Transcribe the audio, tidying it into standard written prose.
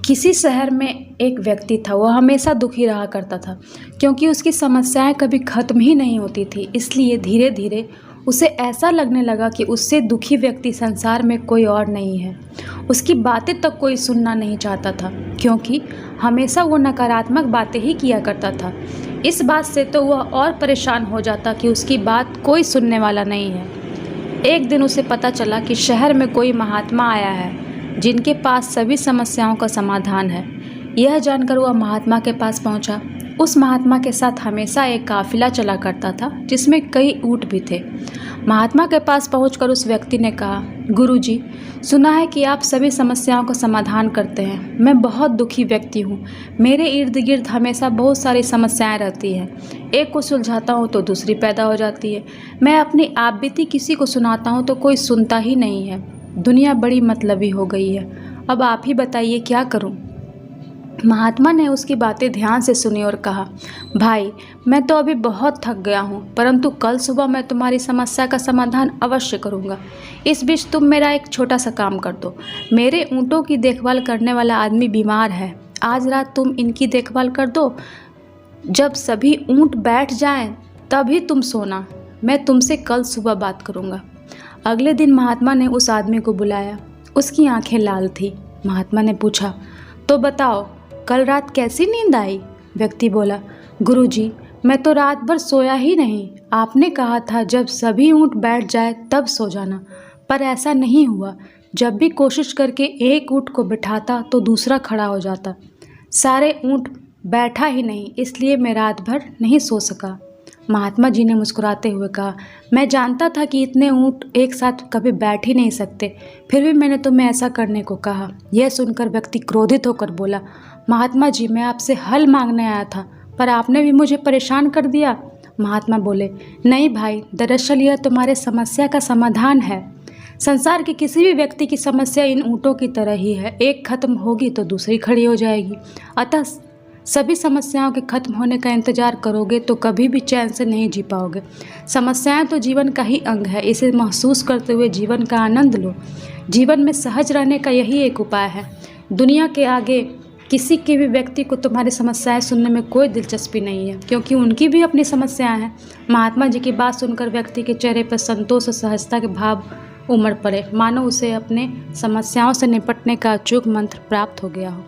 किसी शहर में एक व्यक्ति था। वह हमेशा दुखी रहा करता था क्योंकि उसकी समस्याएं कभी ख़त्म ही नहीं होती थी। इसलिए धीरे धीरे उसे ऐसा लगने लगा कि उससे दुखी व्यक्ति संसार में कोई और नहीं है। उसकी बातें तक कोई सुनना नहीं चाहता था क्योंकि हमेशा वो नकारात्मक बातें ही किया करता था। इस बात से तो वह और परेशान हो जाता कि उसकी बात कोई सुनने वाला नहीं है। एक दिन उसे पता चला कि शहर में कोई महात्मा आया है जिनके पास सभी समस्याओं का समाधान है। यह जानकर वह महात्मा के पास पहुंचा। उस महात्मा के साथ हमेशा एक काफिला चला करता था जिसमें कई ऊंट भी थे। महात्मा के पास पहुंचकर उस व्यक्ति ने कहा, गुरुजी, सुना है कि आप सभी समस्याओं का समाधान करते हैं। मैं बहुत दुखी व्यक्ति हूँ। मेरे इर्द गिर्द हमेशा बहुत सारी समस्याएं रहती हैं। एक को सुलझाता हूँ तो दूसरी पैदा हो जाती है। मैं अपनी आप बीती किसी को सुनाता हूँ तो कोई सुनता ही नहीं है। दुनिया बड़ी मतलबी हो गई है। अब आप ही बताइए क्या करूं? महात्मा ने उसकी बातें ध्यान से सुनी और कहा, भाई, मैं तो अभी बहुत थक गया हूं, परंतु कल सुबह मैं तुम्हारी समस्या का समाधान अवश्य करूंगा। इस बीच तुम मेरा एक छोटा सा काम कर दो। मेरे ऊँटों की देखभाल करने वाला आदमी बीमार है। आज रात तुम इनकी देखभाल कर दो। जब सभी ऊँट बैठ जाएं तभी तुम सोना। मैं तुमसे कल सुबह बात करूँगा। अगले दिन महात्मा ने उस आदमी को बुलाया। उसकी आंखें लाल थी। महात्मा ने पूछा, तो बताओ, कल रात कैसी नींद आई? व्यक्ति बोला, गुरुजी, मैं तो रात भर सोया ही नहीं। आपने कहा था जब सभी ऊँट बैठ जाए तब सो जाना, पर ऐसा नहीं हुआ। जब भी कोशिश करके एक ऊँट को बिठाता तो दूसरा खड़ा हो जाता। सारे ऊँट बैठा ही नहीं, इसलिए मैं रात भर नहीं सो सका। महात्मा जी ने मुस्कुराते हुए कहा, मैं जानता था कि इतने ऊँट एक साथ कभी बैठ ही नहीं सकते, फिर भी मैंने तुम्हें ऐसा करने को कहा। यह सुनकर व्यक्ति क्रोधित होकर बोला, महात्मा जी, मैं आपसे हल मांगने आया था, पर आपने भी मुझे परेशान कर दिया। महात्मा बोले, नहीं भाई, दरअसल यह तुम्हारे समस्या का समाधान है। संसार के किसी भी व्यक्ति की समस्या इन ऊँटों की तरह ही है। एक खत्म होगी तो दूसरी खड़ी हो जाएगी। अतः सभी समस्याओं के खत्म होने का इंतजार करोगे तो कभी भी चैन से नहीं जी पाओगे। समस्याएं तो जीवन का ही अंग है। इसे महसूस करते हुए जीवन का आनंद लो। जीवन में सहज रहने का यही एक उपाय है। दुनिया के आगे किसी के भी व्यक्ति को तुम्हारी समस्याएं सुनने में कोई दिलचस्पी नहीं है, क्योंकि उनकी भी अपनी समस्याएं हैं। महात्मा जी की बात सुनकर व्यक्ति के चेहरे पर संतोष और सहजता के भाव उमड़ पड़े, मानो उसे अपने समस्याओं से निपटने का अचूक मंत्र प्राप्त हो गया हो।